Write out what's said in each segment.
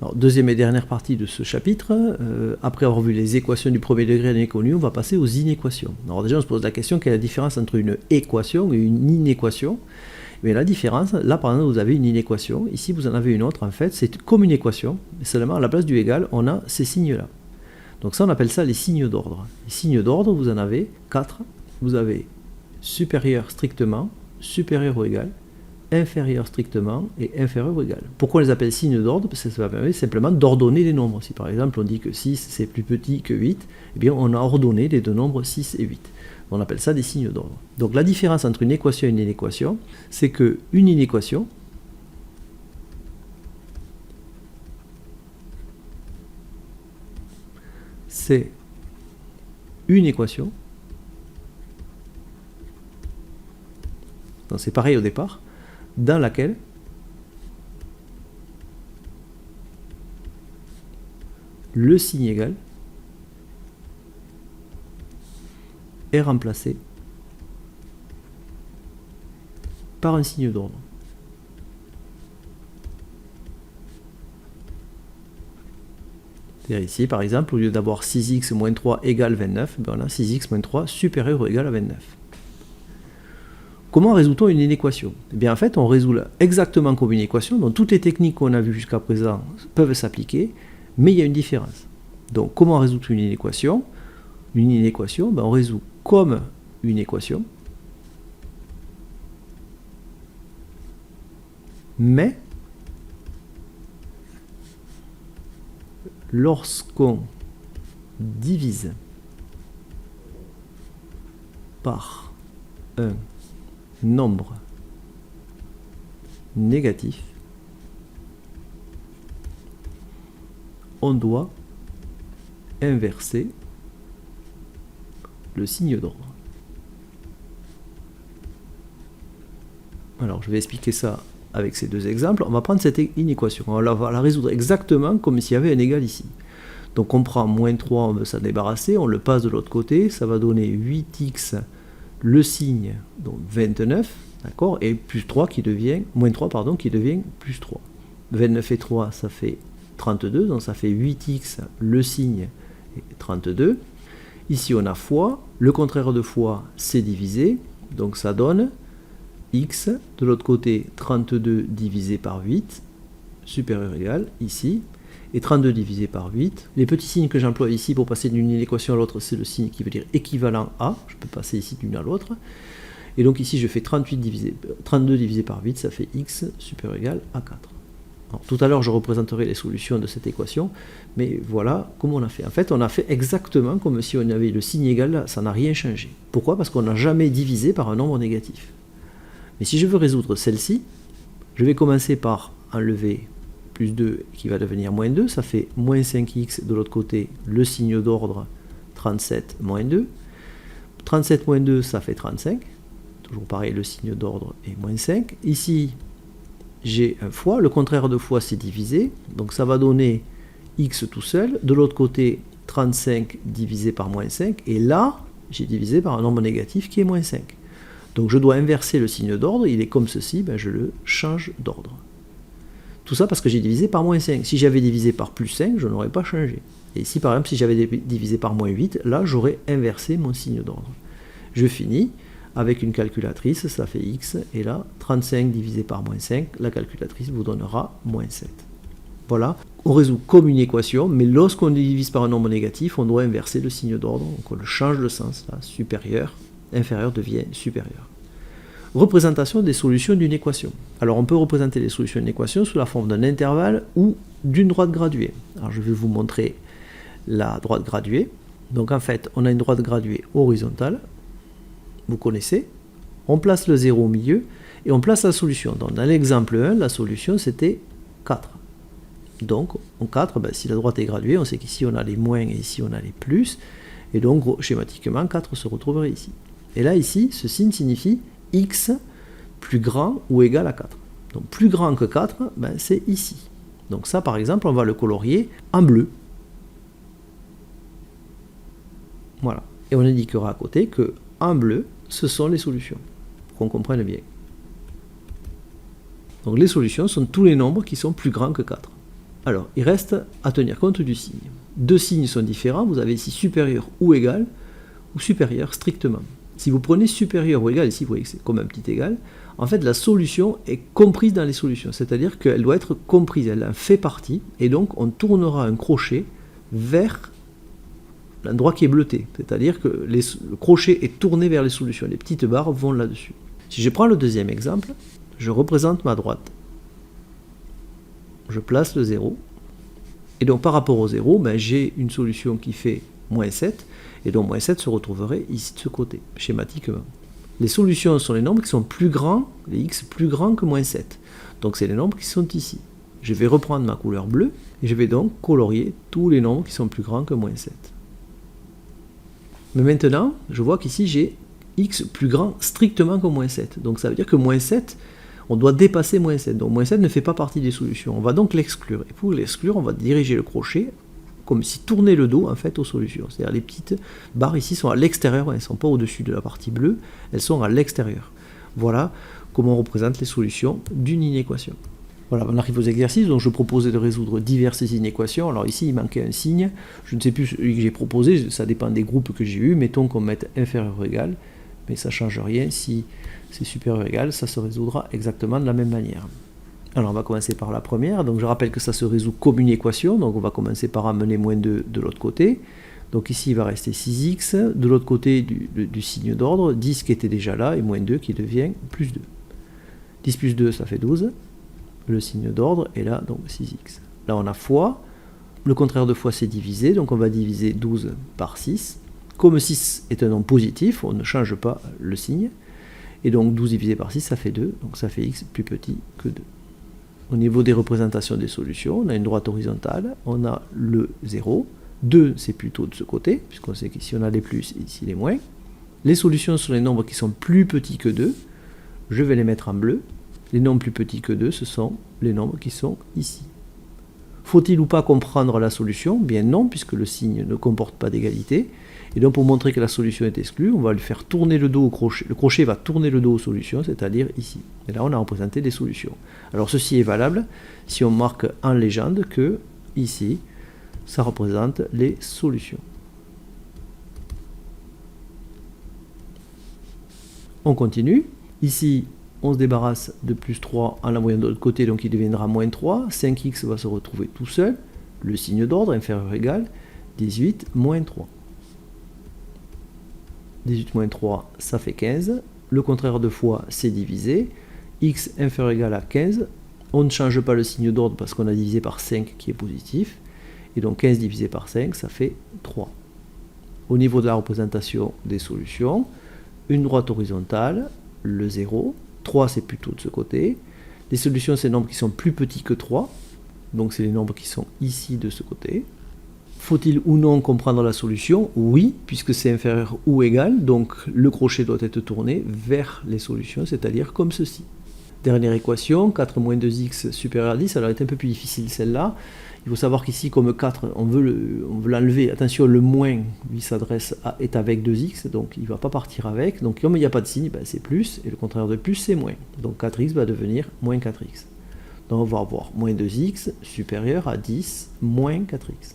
Alors, deuxième et dernière partie de ce chapitre, après avoir vu les équations du premier degré d'inconnu, on va passer aux inéquations. Alors déjà on se pose la question, quelle est la différence entre une équation et une inéquation? Mais la différence, là par exemple vous avez une inéquation, ici vous en avez une autre, en fait c'est comme une équation, mais seulement à la place du égal, on a ces signes-là. Donc ça on appelle ça les signes d'ordre. Les signes d'ordre, vous en avez 4, vous avez supérieur strictement, supérieur ou égal, inférieur strictement et inférieur ou égal. Pourquoi on les appelle signes d'ordre? Parce que ça permet simplement d'ordonner les nombres. Si par exemple on dit que 6 c'est plus petit que 8, eh bien on a ordonné les deux nombres 6 et 8. On appelle ça des signes d'ordre. Donc la différence entre une équation et une inéquation, c'est qu'une inéquation, c'est une équation, donc c'est pareil au départ, dans laquelle le signe égal est remplacé par un signe d'ordre. C'est-à-dire ici, par exemple, au lieu d'avoir 6x moins 3 égale 29, ben on a 6x moins 3 supérieur ou égal à 29. Comment résout-on une inéquation? Eh bien, en fait, on résout exactement comme une équation, donc toutes les techniques qu'on a vues jusqu'à présent peuvent s'appliquer, mais il y a une différence. Donc, comment résoudre une inéquation? Une inéquation, ben, on résout comme une équation, mais lorsqu'on divise par un nombre négatif, on doit inverser le signe d'ordre. Alors je vais expliquer ça avec ces deux exemples. On va prendre cette inéquation, on va la résoudre exactement comme s'il y avait un égal ici. Donc on prend moins 3, on veut s'en débarrasser, on le passe de l'autre côté, ça va donner 8x, le signe, donc 29, d'accord, et plus 3 qui devient, moins 3 pardon, qui devient plus 3. 29 et 3, ça fait 32, donc ça fait 8x, le signe, et 32. Ici on a fois, le contraire de fois c'est divisé, donc ça donne x, de l'autre côté 32 divisé par 8, supérieur ou égal, ici, et 32 divisé par 8. Les petits signes que j'emploie ici pour passer d'une équation à l'autre, c'est le signe qui veut dire équivalent à, je peux passer ici d'une à l'autre, et donc ici je fais 32 divisé par 8, ça fait x supérieur ou égal à 4. Alors, tout à l'heure je représenterai les solutions de cette équation, mais voilà comment on a fait. En fait on a fait exactement comme si on avait le signe égal là, ça n'a rien changé. Pourquoi? Parce qu'on n'a jamais divisé par un nombre négatif. Mais si je veux résoudre celle-ci, je vais commencer par enlever plus 2 qui va devenir moins 2, ça fait moins 5x de l'autre côté, le signe d'ordre 37 moins 2. 37 moins 2, ça fait 35. Toujours pareil, le signe d'ordre est moins 5. Ici, j'ai un fois, le contraire de fois c'est divisé, donc ça va donner x tout seul. De l'autre côté, 35 divisé par moins 5, et là, j'ai divisé par un nombre négatif qui est moins 5. Donc je dois inverser le signe d'ordre, il est comme ceci, ben je le change d'ordre. Tout ça parce que j'ai divisé par moins 5. Si j'avais divisé par plus 5, je n'aurais pas changé. Et ici, par exemple, si j'avais divisé par moins 8, là, j'aurais inversé mon signe d'ordre. Je finis avec une calculatrice, ça fait x, et là, 35 divisé par moins 5, la calculatrice vous donnera moins 7. Voilà, on résout comme une équation, mais lorsqu'on divise par un nombre négatif, on doit inverser le signe d'ordre, donc on le change de sens, là, supérieur, inférieur devient supérieur. Représentation des solutions d'une équation. Alors on peut représenter les solutions d'une équation sous la forme d'un intervalle ou d'une droite graduée. Alors je vais vous montrer la droite graduée. Donc en fait, on a une droite graduée horizontale, vous connaissez. On place le 0 au milieu et on place la solution. Donc dans l'exemple 1, la solution c'était 4. Donc en 4, ben, si la droite est graduée, on sait qu'ici on a les moins et ici on a les plus. Et donc schématiquement, 4 se retrouverait ici. Et là ici, ce signe signifie x plus grand ou égal à 4. Donc plus grand que 4, ben, c'est ici. Donc ça par exemple, on va le colorier en bleu. Voilà. Et on indiquera à côté que en bleu, ce sont les solutions. Pour qu'on comprenne bien. Donc les solutions sont tous les nombres qui sont plus grands que 4. Alors, il reste à tenir compte du signe. Deux signes sont différents, vous avez ici supérieur ou égal, ou supérieur strictement. Si vous prenez supérieur ou égal, ici vous voyez que c'est comme un petit égal, en fait la solution est comprise dans les solutions, c'est-à-dire qu'elle doit être comprise, elle en fait partie, et donc on tournera un crochet vers l'endroit qui est bleuté, c'est-à-dire que le crochet est tourné vers les solutions, les petites barres vont là-dessus. Si je prends le deuxième exemple, je représente ma droite, je place le 0, et donc par rapport au 0, ben, j'ai une solution qui fait moins 7, et donc moins 7 se retrouverait ici de ce côté, schématiquement. Les solutions sont les nombres qui sont plus grands, les x plus grands que moins 7. Donc c'est les nombres qui sont ici. Je vais reprendre ma couleur bleue, et je vais donc colorier tous les nombres qui sont plus grands que moins 7. Mais maintenant, je vois qu'ici j'ai x plus grand strictement que moins 7. Donc ça veut dire que moins 7, on doit dépasser moins 7. Donc moins 7 ne fait pas partie des solutions. On va donc l'exclure. Et pour l'exclure, on va diriger le crochet comme si tourner le dos en fait aux solutions. C'est-à-dire les petites barres ici sont à l'extérieur, elles ne sont pas au-dessus de la partie bleue, elles sont à l'extérieur. Voilà comment on représente les solutions d'une inéquation. Voilà, on arrive aux exercices, donc je proposais de résoudre diverses inéquations. Alors ici, il manquait un signe, je ne sais plus celui que j'ai proposé, ça dépend des groupes que j'ai eus. Mettons qu'on mette inférieur ou égal, mais ça ne change rien. Si c'est supérieur ou égal, ça se résoudra exactement de la même manière. Alors on va commencer par la première, donc je rappelle que ça se résout comme une équation, donc on va commencer par amener moins 2 de l'autre côté. Donc ici il va rester 6x, de l'autre côté du signe d'ordre, 10 qui était déjà là, et moins 2 qui devient plus 2. 10 plus 2 ça fait 12, le signe d'ordre est là, donc 6x. Là on a fois, le contraire de fois c'est divisé, donc on va diviser 12 par 6. Comme 6 est un nombre positif, on ne change pas le signe, et donc 12 divisé par 6 ça fait 2, donc ça fait x plus petit que 2. Au niveau des représentations des solutions, on a une droite horizontale, on a le 0, 2 c'est plutôt de ce côté, puisqu'on sait qu'ici on a les plus et ici les moins. Les solutions sont les nombres qui sont plus petits que 2, je vais les mettre en bleu. Les nombres plus petits que 2, ce sont les nombres qui sont ici. Faut-il ou pas comprendre la solution? Bien non, puisque le signe ne comporte pas d'égalité. Et donc pour montrer que la solution est exclue, on va lui faire tourner le dos au crochet. Le crochet va tourner le dos aux solutions, c'est-à-dire ici. Et là on a représenté des solutions. Alors ceci est valable si on marque en légende que ici, ça représente les solutions. On continue. Ici, on se débarrasse de plus 3 en l'envoyant de l'autre côté, donc il deviendra moins 3. 5x va se retrouver tout seul. Le signe d'ordre, inférieur ou égal, 18 moins 3. 18 moins 3, ça fait 15. Le contraire de fois, c'est divisé. X inférieur ou égal à 15. On ne change pas le signe d'ordre parce qu'on a divisé par 5 qui est positif. Et donc 15 divisé par 5, ça fait 3. Au niveau de la représentation des solutions, une droite horizontale, le 0. 3, c'est plutôt de ce côté. Les solutions, c'est les nombres qui sont plus petits que 3. Donc c'est les nombres qui sont ici de ce côté. Faut-il ou non comprendre la solution? Oui, puisque c'est inférieur ou égal, donc le crochet doit être tourné vers les solutions, c'est-à-dire comme ceci. Dernière équation, 4 moins 2x supérieur à 10, alors elle est un peu plus difficile celle-là. Il faut savoir qu'ici, comme 4, on veut l'enlever. Attention, le moins, lui, est avec 2x, donc il ne va pas partir avec. Donc comme il n'y a pas de signe, ben, c'est plus, et le contraire de plus, c'est moins. Donc 4x va devenir moins 4x. Donc on va avoir moins 2x supérieur à 10 moins 4x.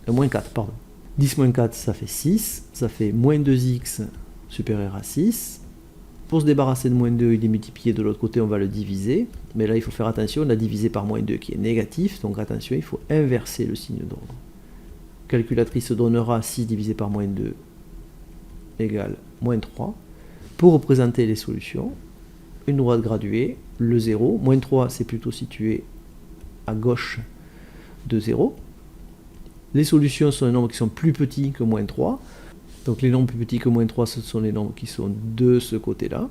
Moins 4, pardon. 10 moins 4, ça fait 6. Ça fait moins 2x supérieur à 6. Pour se débarrasser de moins 2, il est multiplié de l'autre côté, on va le diviser. Mais là, il faut faire attention, on a divisé par moins 2 qui est négatif. Donc attention, il faut inverser le signe d'ordre. Calculatrice donnera 6 divisé par moins 2 égale moins 3. Pour représenter les solutions, une droite graduée, le 0. Moins 3, c'est plutôt situé à gauche de 0. Les solutions sont les nombres qui sont plus petits que moins 3. Donc les nombres plus petits que moins 3, ce sont les nombres qui sont de ce côté-là.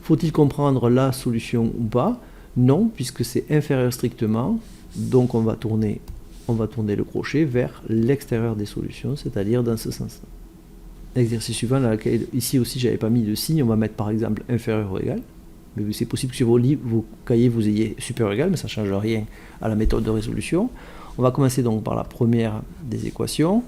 Faut-il comprendre la solution ou pas? Non, puisque c'est inférieur strictement. Donc on va tourner le crochet vers l'extérieur des solutions, c'est-à-dire dans ce sens-là. L'exercice suivant, ici aussi, je n'avais pas mis de signe. On va mettre par exemple inférieur ou égal. Mais c'est possible que sur vos cahiers, vous ayez supérieur ou égal, mais ça ne change rien à la méthode de résolution. On va commencer donc par la première des équations.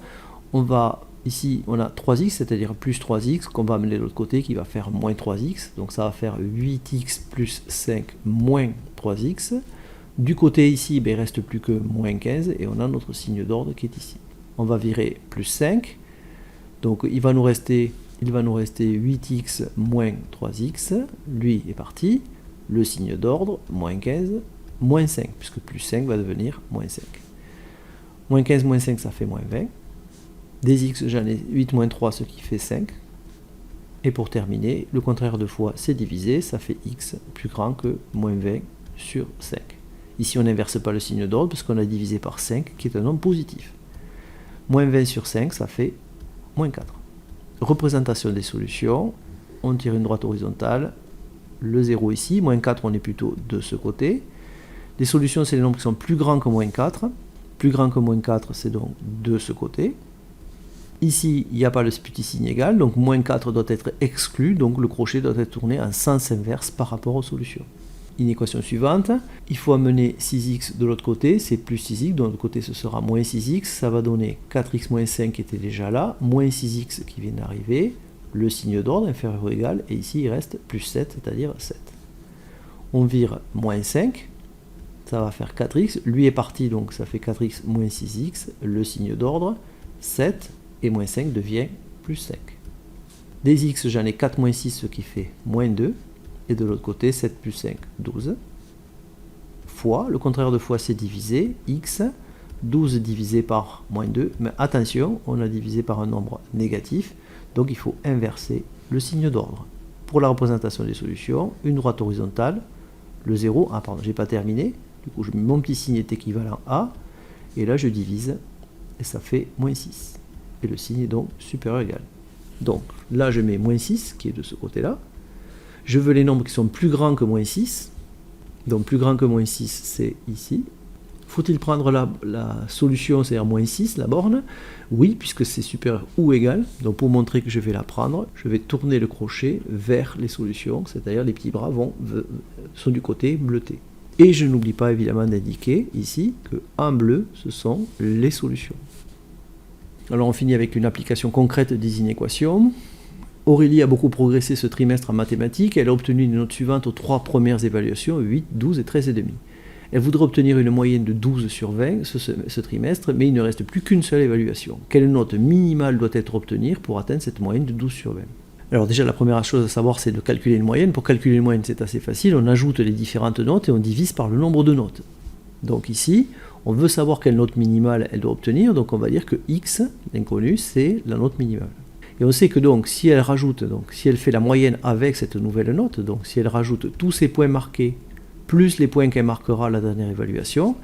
Ici, on a 3x, c'est-à-dire plus 3x, qu'on va amener de l'autre côté, qui va faire moins 3x. Donc ça va faire 8x plus 5 moins 3x. Du côté ici, ben, il ne reste plus que moins 15 et on a notre signe d'ordre qui est ici. On va virer plus 5. Donc il va nous rester 8x moins 3x. Lui est parti. Le signe d'ordre, moins 15, moins 5, puisque plus 5 va devenir moins 5. Moins 15, moins 5, ça fait moins 20. Des x, j'en ai 8 moins 3, ce qui fait 5. Et pour terminer, le contraire de fois, c'est divisé, ça fait x plus grand que moins 20 sur 5. Ici, on n'inverse pas le signe d'ordre, parce qu'on a divisé par 5, qui est un nombre positif. Moins 20 sur 5, ça fait moins 4. Représentation des solutions, on tire une droite horizontale, le 0 ici, moins 4 on est plutôt de ce côté. Les solutions c'est les nombres qui sont plus grands que moins 4. Plus grand que moins 4 c'est donc de ce côté. Ici il n'y a pas le petit signe égal, donc moins 4 doit être exclu, donc le crochet doit être tourné en sens inverse par rapport aux solutions. Une équation suivante, il faut amener 6x de l'autre côté, c'est plus 6x, de l'autre côté ce sera moins 6x, ça va donner 4x moins 5 qui était déjà là, moins 6x qui vient d'arriver, le signe d'ordre inférieur ou égal, et ici il reste plus 7, c'est-à-dire 7. On vire moins 5, ça va faire 4x, lui est parti, donc ça fait 4x moins 6x, le signe d'ordre, 7, et moins 5 devient plus 5. Des x, j'en ai 4 moins 6, ce qui fait moins 2, et de l'autre côté, 7 plus 5, 12, fois, le contraire de fois c'est divisé, x, 12 divisé par moins 2, mais attention, on a divisé par un nombre négatif, donc il faut inverser le signe d'ordre. Pour la représentation des solutions, une droite horizontale, le 0, ah pardon, j'ai pas terminé, du coup mon petit signe est équivalent à, et là je divise, et ça fait moins 6. Et le signe est donc supérieur ou égal. Donc là je mets moins 6, qui est de ce côté-là. Je veux les nombres qui sont plus grands que moins 6. Donc plus grand que moins 6, c'est ici. Faut-il prendre la solution, c'est-à-dire moins 6, la borne? Oui, puisque c'est supérieur ou égal. Donc pour montrer que je vais la prendre, je vais tourner le crochet vers les solutions, c'est-à-dire les petits bras sont du côté bleuté. Et je n'oublie pas évidemment d'indiquer ici que en bleu, ce sont les solutions. Alors on finit avec une application concrète des inéquations. Aurélie a beaucoup progressé ce trimestre en mathématiques. Elle a obtenu une note suivante aux 3 premières évaluations, 8, 12 et 13,5. Elle voudrait obtenir une moyenne de 12 sur 20 ce trimestre, mais il ne reste plus qu'une seule évaluation. Quelle note minimale doit être obtenue pour atteindre cette moyenne de 12 sur 20? Alors déjà, la première chose à savoir, c'est de calculer une moyenne. Pour calculer une moyenne, c'est assez facile. On ajoute les différentes notes et on divise par le nombre de notes. Donc ici, on veut savoir quelle note minimale elle doit obtenir, donc on va dire que x, l'inconnu, c'est la note minimale. Et on sait que donc, si elle fait la moyenne avec cette nouvelle note, donc si elle rajoute tous ces points marqués, plus les points qu'elle marquera à la dernière évaluation,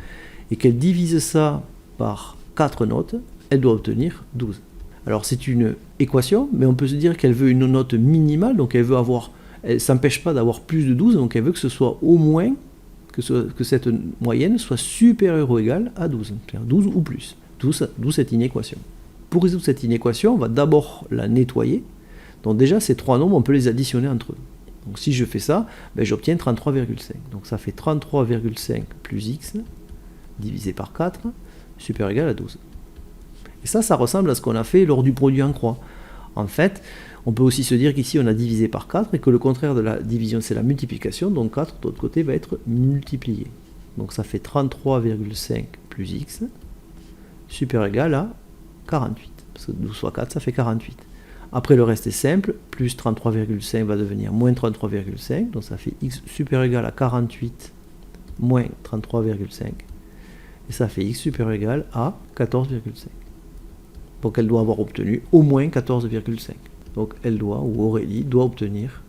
et qu'elle divise ça par 4 notes, elle doit obtenir 12. Alors c'est une équation, mais on peut se dire qu'elle veut une note minimale, donc elle ne s'empêche pas d'avoir plus de 12, donc elle veut que ce soit au moins, que cette moyenne soit supérieure ou égale à 12, c'est-à-dire 12 ou plus, d'où cette inéquation. Pour résoudre cette inéquation, on va d'abord la nettoyer. Donc déjà, ces 3 nombres, on peut les additionner entre eux. Donc si je fais ça, j'obtiens 33,5. Donc ça fait 33,5 plus x divisé par 4, supérieur ou égal à 12. Et ça ressemble à ce qu'on a fait lors du produit en croix. En fait, on peut aussi se dire qu'ici, on a divisé par 4 et que le contraire de la division, c'est la multiplication. Donc 4, de l'autre côté, va être multiplié. Donc ça fait 33,5 plus x, supérieur ou égal à 48. Parce que 12 fois 4, ça fait 48. Après, le reste est simple. Plus 33,5 va devenir moins 33,5. Donc ça fait x supérieur ou égal à 48 moins 33,5. Et ça fait x supérieur ou égal à 14,5. Donc elle doit avoir obtenu au moins 14,5. Donc elle doit, ou Aurélie, doit obtenir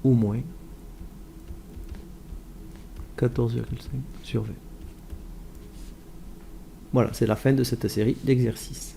au moins 14,5 sur 20. Voilà, c'est la fin de cette série d'exercices.